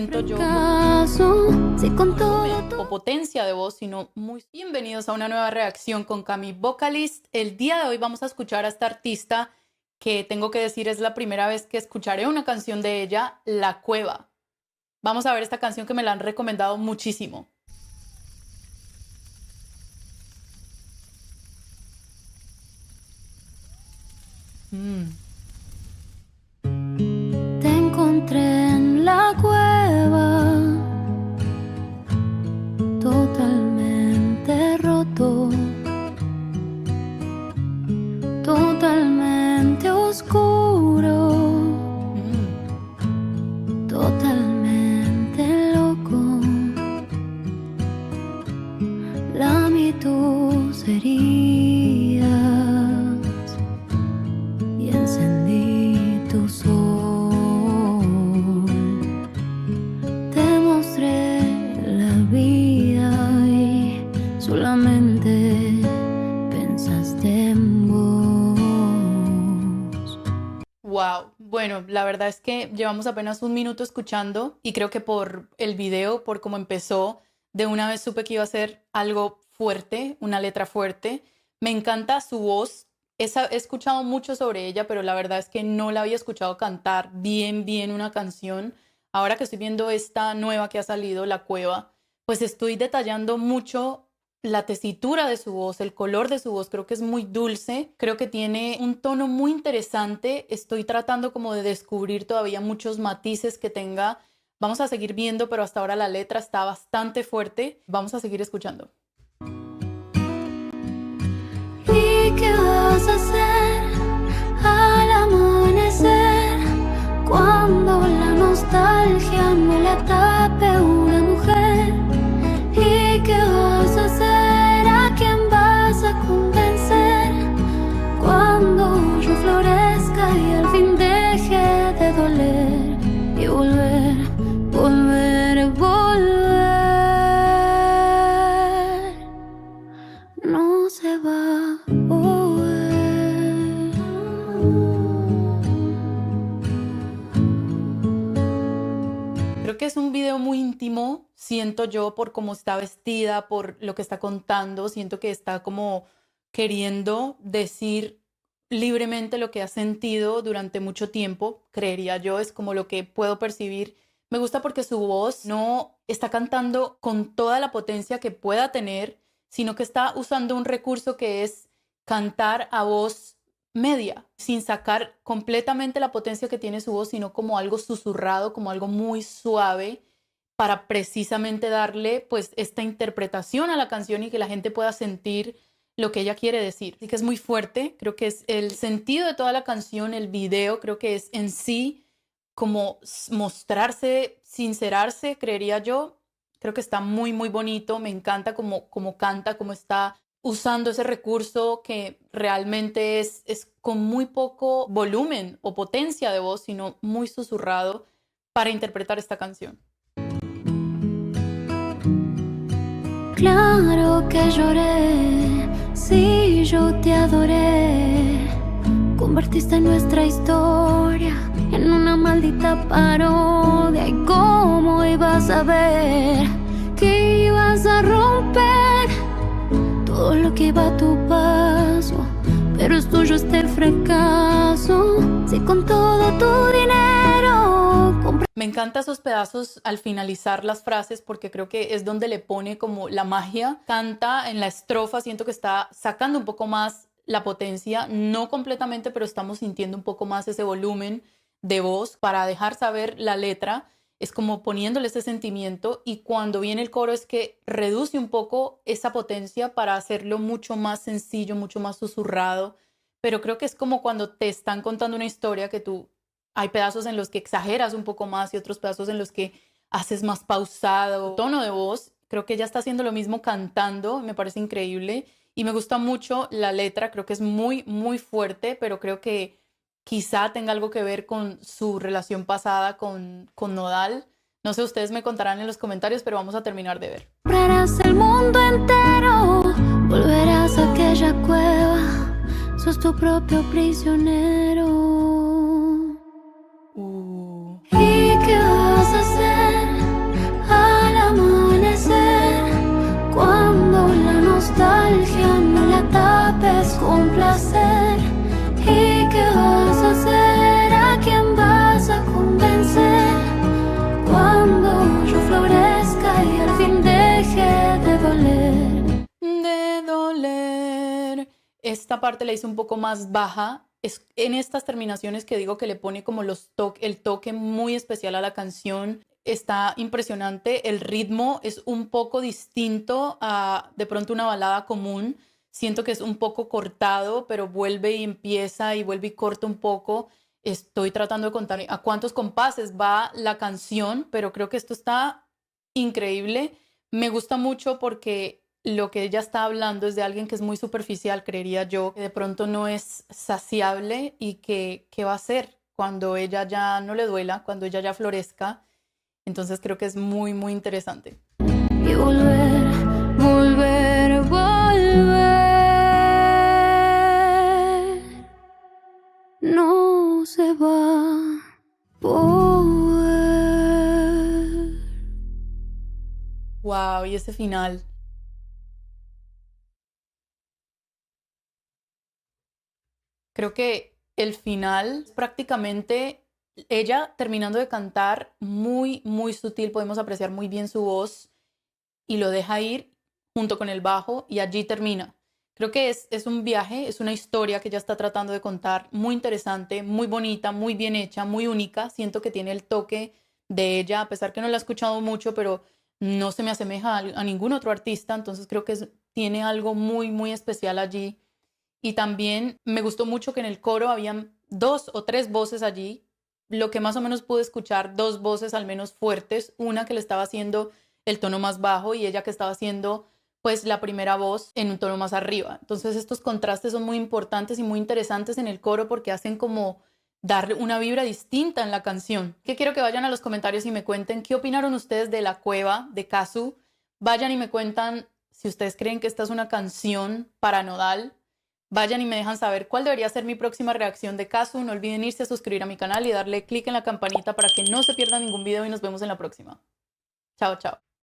siento yo, o potencia de voz, sino muy bienvenidos a una nueva reacción con Cami Vocalist. El día de hoy vamos a escuchar a esta artista que tengo que decir es la primera vez que escucharé una canción de ella, La Cueva. Vamos a ver esta canción que me la han recomendado muchísimo. Te encontré en la cueva, totalmente roto, totalmente oscuro, totalmente loco. Lamí tus heridas y encendí tu sol. Te mostré la vida y solamente pensaste en vos. Wow, bueno, la verdad es que llevamos apenas un minuto escuchando y creo que por el video, por cómo empezó, de una vez supe que iba a ser algo fuerte, una letra fuerte. Me encanta su voz. He escuchado mucho sobre ella, pero la verdad es que no la había escuchado cantar bien una canción. Ahora que estoy viendo esta nueva que ha salido, La Cueva, pues estoy detallando mucho la tesitura de su voz, el color de su voz. Creo que es muy dulce, creo que tiene un tono muy interesante. Estoy tratando como de descubrir todavía muchos matices que tenga. Vamos a seguir viendo, pero hasta ahora la letra está bastante fuerte. Vamos a seguir escuchando. ¿Y qué vas a hacer al amanecer cuando la nostalgia no le tape una mujer? ¿Y qué vas a hacer? ¿A quién vas a convencer cuando yo florezca y al fin deje de doler y volver? No se va a volver. Creo que es un video muy íntimo, siento yo, por cómo está vestida, por lo que está contando. Siento que está como queriendo decir libremente lo que ha sentido durante mucho tiempo, creería yo, es como lo que puedo percibir. Me gusta porque su voz no está cantando con toda la potencia que pueda tener, sino que está usando un recurso que es cantar a voz media, sin sacar completamente la potencia que tiene su voz, sino como algo susurrado, como algo muy suave, para precisamente darle pues esta interpretación a la canción y que la gente pueda sentir lo que ella quiere decir. Así que es muy fuerte, creo que es el sentido de toda la canción, el video, creo que es en sí como mostrarse, sincerarse, creería yo. Creo que está muy bonito, me encanta cómo canta, cómo está usando ese recurso que realmente es con muy poco volumen o potencia de voz, sino muy susurrado para interpretar esta canción. Claro que lloré, sí, yo te adoré. Convertiste nuestra historia en una maldita parodia. ¿Y cómo ibas a ver que ibas a romper todo lo que iba a tu paso? Pero es tuyo este fracaso, si con todo tu dinero compras. Me encantan esos pedazos al finalizar las frases porque creo que es donde le pone como la magia. Canta en la estrofa, siento que está sacando un poco más la potencia, no completamente, pero estamos sintiendo un poco más ese volumen de voz para dejar saber la letra. Es como poniéndole ese sentimiento, y cuando viene el coro es que reduce un poco esa potencia para hacerlo mucho más sencillo, mucho más susurrado. Pero creo que es como cuando te están contando una historia que hay pedazos en los que exageras un poco más y otros pedazos en los que haces más pausado. Tono de voz, creo que ella está haciendo lo mismo cantando, me parece increíble. Y me gusta mucho la letra, creo que es muy fuerte, pero creo que quizá tenga algo que ver con su relación pasada con Nodal. No sé, ustedes me contarán en los comentarios, pero vamos a terminar de ver. Comprarás el mundo entero, volverás a aquella cueva, sos tu propio prisionero. ¿Y qué vas a hacer complacer. ¿Y qué vas a hacer? ¿A quién vas a convencer? Cuando yo florezca y al fin deje de doler. De doler. Esta parte la hice un poco más baja. Es en estas terminaciones que digo que le pone como el toque muy especial a la canción. Está impresionante. El ritmo es un poco distinto a de pronto una balada común. Siento que es un poco cortado, pero vuelve y empieza y vuelve y corta un poco. Estoy tratando de contar a cuántos compases va la canción, pero creo que esto está increíble. Me gusta mucho porque lo que ella está hablando es de alguien que es muy superficial, creería yo, que de pronto no es saciable y que qué va a hacer cuando ella ya no le duela, cuando ella ya florezca. Entonces creo que es muy, muy interesante. Y volver, volver, volver. No se va a poder. Wow, y ese final. Creo que el final es prácticamente ella terminando de cantar muy, muy sutil. Podemos apreciar muy bien su voz y lo deja ir junto con el bajo y allí termina. Creo que es un viaje, es una historia que ella está tratando de contar muy interesante, muy bonita, muy bien hecha, muy única. Siento que tiene el toque de ella, a pesar que no la he escuchado mucho, pero no se me asemeja a ningún otro artista. Entonces creo que tiene algo muy, muy especial allí. Y también me gustó mucho que en el coro habían 2 o 3 voces allí. Lo que más o menos pude escuchar, 2 voces al menos fuertes. Una que le estaba haciendo el tono más bajo y ella que estaba haciendo pues la primera voz en un tono más arriba. Entonces estos contrastes son muy importantes y muy interesantes en el coro porque hacen como darle una vibra distinta en la canción. Que quiero que vayan a los comentarios y me cuenten qué opinaron ustedes de La Cueva de Cazzu. Vayan y me cuentan si ustedes creen que esta es una canción para Nodal. Vayan y me dejan saber cuál debería ser mi próxima reacción de Cazzu. No olviden irse a suscribir a mi canal y darle click en la campanita para que no se pierdan ningún video y nos vemos en la próxima. Chao, chao.